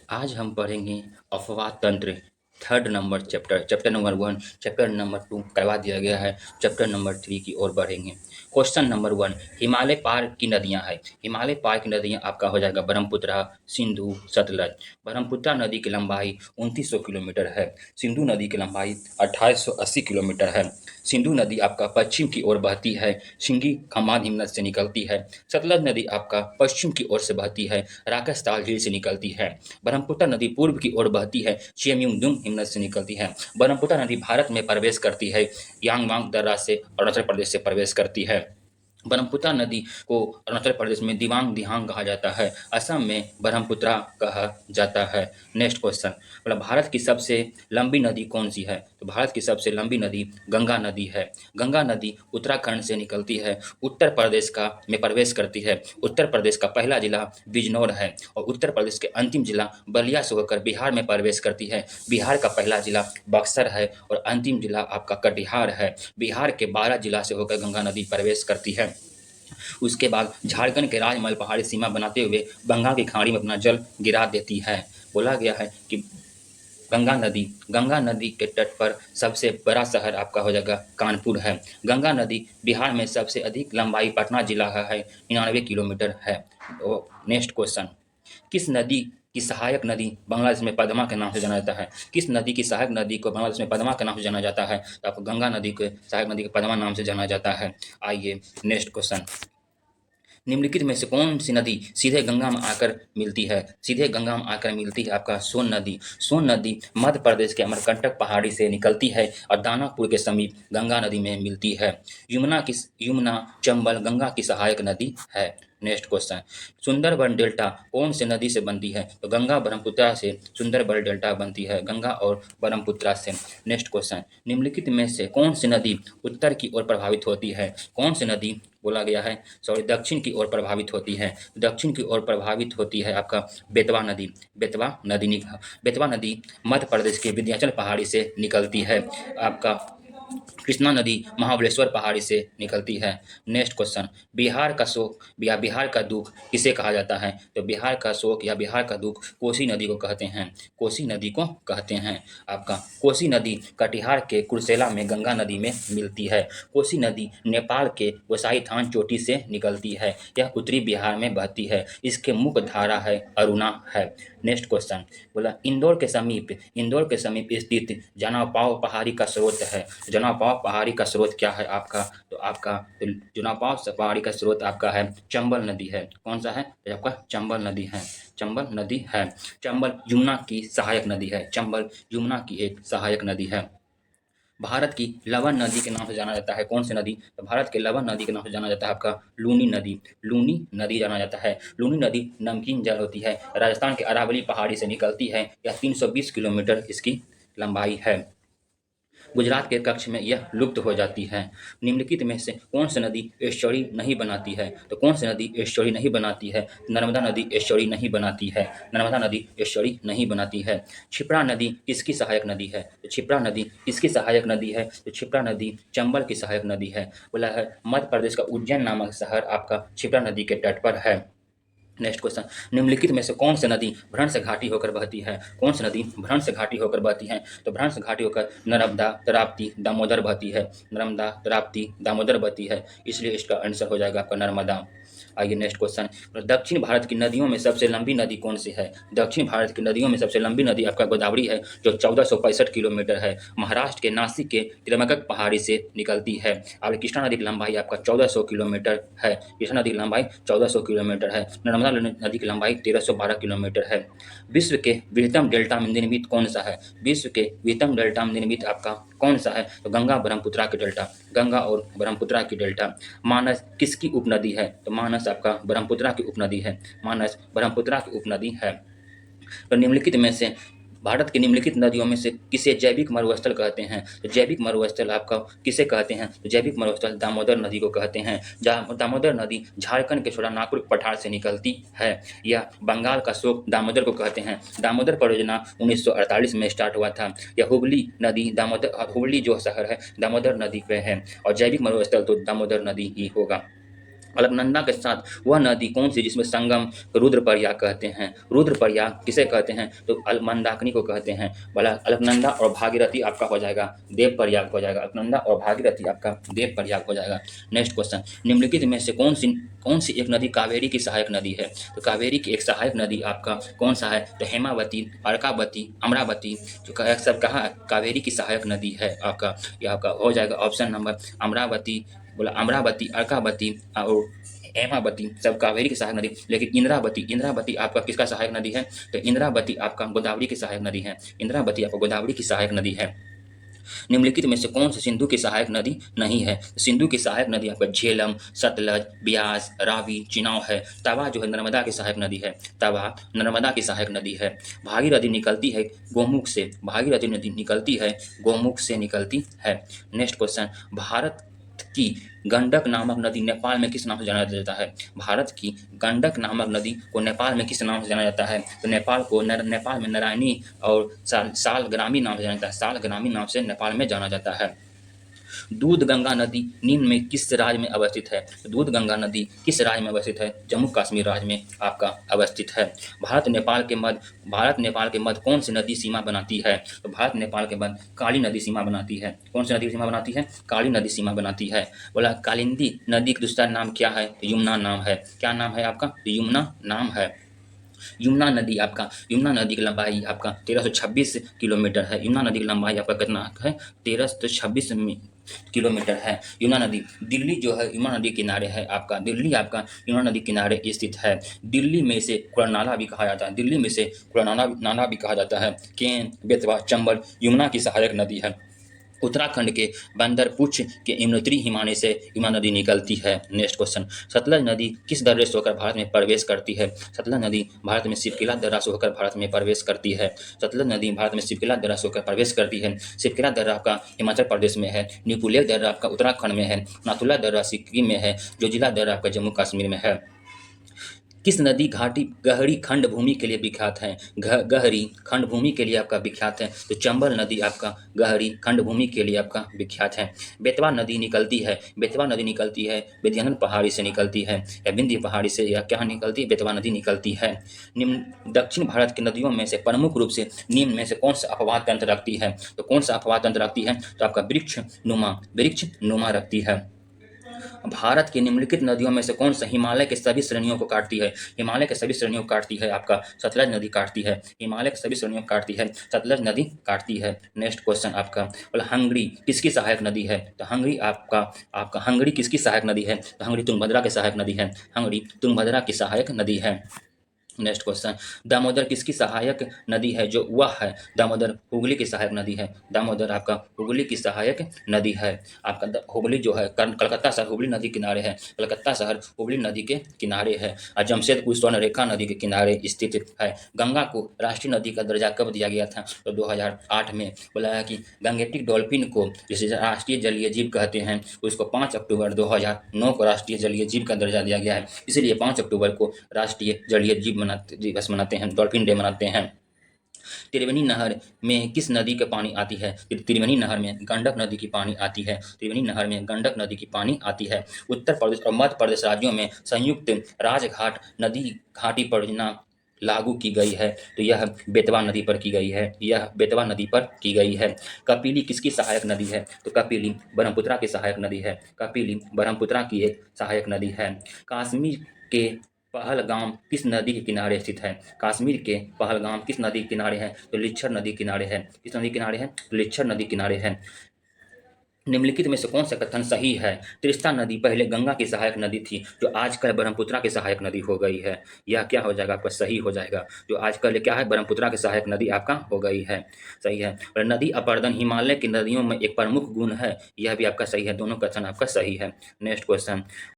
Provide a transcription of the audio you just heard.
आज हम पढ़ेंगे अफवाह तंत्र। Third number chapter chapter number 1, chapter number 2 करवा दिया गया है। चैप्टर नंबर 3 की ओर बढ़ेंगे। क्वेश्चन नंबर 1, हिमालय पार की नदियां हैं। हिमालय पार की नदियां आपका हो जाएगा ब्रह्मपुत्र, सिंधु, सतलज। ब्रह्मपुत्र नदी की लंबाई 2900 किलोमीटर है। सिंधु नदी की लंबाई 2880 किलोमीटर है। सिंधु नदी आपका पश्चिम की ओर बहती है, सिंगी खम्भात हिमनद से निकलती है। सतलज नदी आपका पश्चिम की ओर से बहती है, राकेश झील से निकलती है। ब्रह्मपुत्र नदी पूर्व की ओर बहती है, चियमयुंगदुंग हिमनद से निकलती है। ब्रह्मपुत्र नदी भारत में प्रवेश करती है, यांगवांग दर्रा से अरुणाचल प्रदेश से प्रवेश करती है। ब्रह्मपुत्र नदी को अरुणाचल प्रदेश में दिबांग दिहांग कहा जाता है, असम में ब्रह्मपुत्रा कहा जाता है। नेक्स्ट क्वेश्चन, मतलब भारत की सबसे लंबी नदी कौन सी है? तो भारत की सबसे लंबी नदी गंगा नदी है। गंगा नदी उत्तराखंड से निकलती है, उत्तर प्रदेश का में प्रवेश करती है। उत्तर प्रदेश का पहला जिला बिजनौर है और उत्तर प्रदेश के अंतिम जिला बलिया से होकर बिहार में प्रवेश करती है। बिहार का पहला जिला बक्सर है और अंतिम जिला आपका कटिहार है। बिहार के 12 जिला से होकर गंगा नदी प्रवेश करती है। उसके बाद झारखंड के राजमहल पहाड़ी सीमा बनाते हुए बंगाल की खाड़ी में अपना जल गिरा देती है। बोला गया है कि गंगा नदी के तट पर सबसे बड़ा शहर आपका हो जाएगा कानपुर है। गंगा नदी बिहार में सबसे अधिक लंबाई पटना जिला का है, 99 किलोमीटर है। तो नेक्स्ट क्वेश्चन, किस नदी की सहायक नदी बांग्लादेश में पद्मा के नाम से जाना जाता है? किस नदी की सहायक नदी को बांग्लादेश में पद्मा के नाम से जाना जाता है? तो आपको गंगा नदी को सहायक नदी को पद्मा नाम से जाना जाता है। आइए नेक्स्ट क्वेश्चन, निम्नलिखित में से कौन सी नदी सीधे गंगा में आकर मिलती है? सीधे गंगा में आकर मिलती है आपका सोन नदी। सोन नदी मध्य प्रदेश के अमरकंटक पहाड़ी से निकलती है और दानापुर के समीप गंगा नदी में मिलती है। यमुना चंबल गंगा की सहायक नदी है। नेक्स्ट क्वेश्चन, सुंदरबन डेल्टा कौन से नदी से बनती है? तो गंगा ब्रह्मपुत्र से सुंदरबन डेल्टा बनती है, गंगा और ब्रह्मपुत्र से। नेक्स्ट क्वेश्चन, निम्नलिखित में से कौन सी नदी उत्तर की ओर प्रभावित होती है? कौन सी नदी बोला गया है, सॉरी, दक्षिण की ओर प्रभावित होती है? दक्षिण की ओर प्रभावित होती है आपका बेतवा नदी। बेतवा नदी मध्य प्रदेश के विंध्याचल पहाड़ी से निकलती है। आपका कृष्णा नदी महाबलेश्वर पहाड़ी से निकलती है। नेक्स्ट क्वेश्चन, बिहार का शोक या बिहार का दुख किसे कहा जाता है? तो बिहार का शोक या बिहार का दुख कोसी नदी को कहते हैं। कोसी नदी को कहते हैं। आपका कोसी नदी कटिहार के कुर्सेला में गंगा नदी में मिलती है। कोसी नदी नेपाल के गोसाई थान चोटी से निकलती है। यह उत्तरी बिहार में बहती है। इसके मुख्य धारा है अरुणा है। नेक्स्ट क्वेश्चन, बोला इंदौर के समीप स्थित जनापाव पहाड़ी का स्रोत है। जनापाव पहाड़ी का स्रोत क्या है आपका? तो जनापाव पहाड़ी का स्रोत आपका है चंबल नदी है। कौन सा है? तो आपका चंबल नदी है। चंबल नदी है। चंबल यमुना की सहायक नदी है। चंबल यमुना की एक सहायक नदी है। भारत की लवन नदी के नाम से जाना जाता है। कौन सी नदी? तो भारत के लवन नदी के नाम से जाना जाता है आपका लूनी नदी। लूनी नदी जाना जाता है। लूनी नदी नमकीन जल होती है, राजस्थान के अरावली पहाड़ी से निकलती है। यह 320 किलोमीटर इसकी लंबाई है। गुजरात के कच्छ में यह लुप्त हो जाती है। निम्नलिखित में से कौन सी नदी एस्चुरी नहीं बनाती है? तो कौन सी नदी एस्चुरी नहीं बनाती है? नर्मदा नदी एस्चुरी नहीं बनाती है। नर्मदा नदी एस्चुरी नहीं बनाती है। क्षिप्रा नदी किसकी सहायक नदी है? तो क्षिप्रा नदी किसकी सहायक नदी है? तो क्षिप्रा नदी चंबल की सहायक नदी है। बोला है मध्य प्रदेश का उज्जैन नामक शहर आपका क्षिप्रा नदी के तट पर है। नेक्स्ट क्वेश्चन, निम्नलिखित में से कौन सी नदी भ्रंश घाटी होकर बहती है? कौन सी नदी भ्रंश घाटी होकर बहती है? तो भ्रंश घाटी होकर नर्मदा ताप्ती दामोदर बहती है। नर्मदा ताप्ती दामोदर बहती है, इसलिए इसका आंसर हो जाएगा आपका नर्मदा। आइए नेक्स्ट क्वेश्चन, दक्षिण भारत की नदियों में सबसे लंबी नदी कौन सी है? दक्षिण भारत की नदियों में सबसे लंबी नदी आपका गोदावरी है, जो 1465 किलोमीटर है। महाराष्ट्र के नासिक के त्रिमगक पहाड़ी से निकलती है। और कृष्णा नदी की लंबाई आपका 1400 किलोमीटर है। कृष्णा नदी की लंबाई 1400 किलोमीटर है। नर्मदा नदी की लंबाई 1312 किलोमीटर है। विश्व के बृहत्तम डेल्टा में निर्मित कौन सा है? विश्व के बृहत्तम डेल्टा में निर्मित आपका कौन सा है? तो गंगा ब्रह्मपुत्रा की डेल्टा। गंगा और ब्रह्मपुत्रा की डेल्टा। मानस किसकी उपनदी है? तो मानस आपका ब्रह्मपुत्रा की उपनदी है। मानस ब्रह्मपुत्रा की उपनदी है। तो निम्नलिखित में से भारत की निम्नलिखित नदियों में से किसे जैविक मरुस्थल कहते हैं? तो जैविक मरुस्थल आपका किसे कहते हैं? तो जैविक मरुस्थल दामोदर नदी को कहते हैं। दामोदर नदी झारखंड के छोटानागपुर पठार से निकलती है। यह बंगाल का शोक दामोदर को कहते हैं। दामोदर परियोजना 1948 में स्टार्ट हुआ था। यह हुगली नदी हुगली जो शहर है दामोदर नदी पे है और जैविक मरुस्थल तो दामोदर नदी ही होगा। अलकनंदा के साथ वह नदी कौन सी जिसमें संगम रुद्रप्रयाग कहते हैं? रुद्रप्रयाग किसे कहते हैं? तो मंदाकिनी को कहते हैं। बोला अलकनंदा और भागीरथी आपका हो जाएगा देवप्रयाग हो जाएगा। अलकनंदा और भागीरथी आपका देवप्रयाग हो जाएगा। नेक्स्ट क्वेश्चन, निम्नलिखित में से कौन सी एक नदी कावेरी की सहायक नदी है? तो कावेरी की एक सहायक नदी आपका कौन सा है? तो हेमावती, अर्कावती, अमरावती। जो सब कहाँ कावेरी की सहायक नदी है आपका, यह आपका हो जाएगा ऑप्शन नंबर अमरावती। बोला अमरावती, अर्कावती और हेमावती सब कावेरी की सहायक नदी। लेकिन इंद्रावती आपका किसका सहायक नदी है? तो इंद्रावती आपका गोदावरी की सहायक नदी है। इंद्रावती आपका गोदावरी की सहायक नदी है। निम्नलिखित में से कौन सी सिंधु की सहायक नदी नहीं है? सिंधु की सहायक नदी आपका झेलम, सतलज, ब्यास, रावी, चिनाव है। तवा जो है नर्मदा की सहायक नदी है। तवा नर्मदा की सहायक नदी है। भागीरथी निकलती है गोमुख से। भागीरथी नदी निकलती है गोमुख से निकलती है। नेक्स्ट क्वेश्चन, भारत की गंडक नामक नदी नेपाल में किस नाम से जाना जाता है? भारत की गंडक नामक नदी को नेपाल में किस नाम से जाना जाता है? तो नेपाल में नारायणी और सालग्रामी नाम से जाना जाता है। सालग्रामी नाम से नेपाल में जाना जाता है। दूध गंगा नदी निम्न में किस राज्य में अवस्थित है? दूध गंगा नदी किस राज्य में अवस्थित है? जम्मू कश्मीर राज्य में आपका अवस्थित है। भारत नेपाल के मध्य कौन सी नदी सीमा बनाती है? तो भारत नेपाल के मध्य काली नदी सीमा बनाती है। कौन सी नदी सीमा बनाती है? काली नदी सीमा बनाती है। बोला कालिंदी नदी का दूसरा नाम क्या है? तो यमुना नाम है। क्या नाम है आपका? तो यमुना नाम है। यमुना नदी की लंबाई आपका 1326 किलोमीटर है। यमुना नदी की लंबाई आपका कितना है? 1326 किलोमीटर है यमुना नदी। दिल्ली जो है यमुना नदी किनारे है आपका। दिल्ली आपका यमुना नदी किनारे स्थित है। दिल्ली में से कुड़नाला भी कहा जाता है। दिल्ली में से कुड़नाला भी कहा जाता है। केन, बेतवा, चंबल यमुना की सहायक नदी है। उत्तराखंड के बंदरपुछ के यमुनोत्री हिमालय से यमुना नदी निकलती है। नेक्स्ट क्वेश्चन, सतलज नदी किस दर्रे से होकर भारत में प्रवेश करती है? सतलज नदी भारत में सिपकिला दर्रा से होकर भारत में प्रवेश करती है। सतलज नदी भारत में सिपकिला दर्रा से होकर प्रवेश करती है। सिपकिला दर्रा आपका हिमाचल प्रदेश में है। निपुलेख दर्रा आपका उत्तराखंड में है। नाथुला दर्रा सिक्किम में है। जोजिला दर्रा आपका जम्मू कश्मीर में है। किस नदी घाटी गहरी खंड भूमि के लिए विख्यात है? गहरी खंड भूमि के लिए आपका विख्यात है। तो चंबल नदी आपका गहरी खंड भूमि के लिए आपका विख्यात है। बेतवा नदी निकलती है विंध्याचल पहाड़ी से निकलती है या विंध्य पहाड़ी से, या क्या निकलती है? बेतवा नदी निकलती है। निम्न दक्षिण भारत की नदियों में से प्रमुख रूप से निम्न में से कौन सा अपवाद तंत्र रखती है? तो कौन सा अपवाद तंत्र रखती है? तो आपका वृक्ष नुमा रखती है। भारत की निम्नलिखित नदियों में से कौन सा हिमालय के सभी श्रेणियों को काटती है? हिमालय के सभी श्रेणियों को काटती है आपका सतलज नदी काटती है। हिमालय के सभी श्रेणियों को काटती है सतलज नदी काटती है। नेक्स्ट क्वेश्चन आपका, बोला हंगरी किसकी सहायक नदी है? तो हंगरी आपका हंगरी किसकी सहायक नदी है? तो हंगरी तुंगभद्रा की सहायक नदी है। हंगरी तुंगभद्रा की सहायक नदी है। नेक्स्ट क्वेश्चन, दामोदर किसकी सहायक नदी है? जो वह है दामोदर हुगली की सहायक नदी है। दामोदर आपका हुगली की सहायक नदी है। आपका हुगली जो है कलकत्ता शहर हुगली नदी किनारे है। कलकत्ता शहर हुगली नदी के किनारे है और जमशेदपुर स्वर्ण रेखा नदी के किनारे स्थित है। गंगा को राष्ट्रीय नदी का दर्जा कब दिया गया था? तो 2008 में। बोला है कि गंगेटिक डॉल्फिन को जिसे राष्ट्रीय जलीय जीव कहते हैं उसको 5 अक्टूबर 2009 को राष्ट्रीय जलीय जीव का दर्जा दिया गया है। इसलिए 5 अक्टूबर को राष्ट्रीय जलीय जीव दिवस मनाते हैं, डॉल्फिन डे मनाते हैं। त्रिवेणी नहर में किस नदी का पानी आती है? त्रिवेणी नहर में गंडक नदी की पानी आती है। त्रिवेणी नहर में गंडक नदी की पानी आती है। उत्तर प्रदेश और मध्य प्रदेश राज्यों में संयुक्त राजघाट नदी घाटी परियोजना लागू की गई है। तो यह बेतवा नदी पर की गई है। यह बेतवा नदी पर की गई है। कपिली किसकी सहायक नदी है? तो कपिली ब्रह्मपुत्रा की सहायक नदी है। कपिली ब्रह्मपुत्रा की एक सहायक नदी है। कश्मीर के पहलगाम किस नदी के किनारे स्थित है? कश्मीर के पहलगाम किस नदी के किनारे है? तो लिच्छर नदी किनारे है। किस नदी किनारे है? तो लिच्छर नदी किनारे है। निम्नलिखित में से कौन सा कथन सही है? तीस्ता नदी पहले गंगा की सहायक नदी थी जो आजकल ब्रह्मपुत्रा की सहायक नदी हो गई है। यह क्या हो जाएगा आपका? सही हो जाएगा। जो आजकल क्या है? ब्रह्मपुत्रा की सहायक नदी आपका हो गई है। सही है। और नदी अपर्दन हिमालय की नदियों में एक प्रमुख गुण है। यह भी आपका सही है। दोनों कथन आपका सही है। Next question,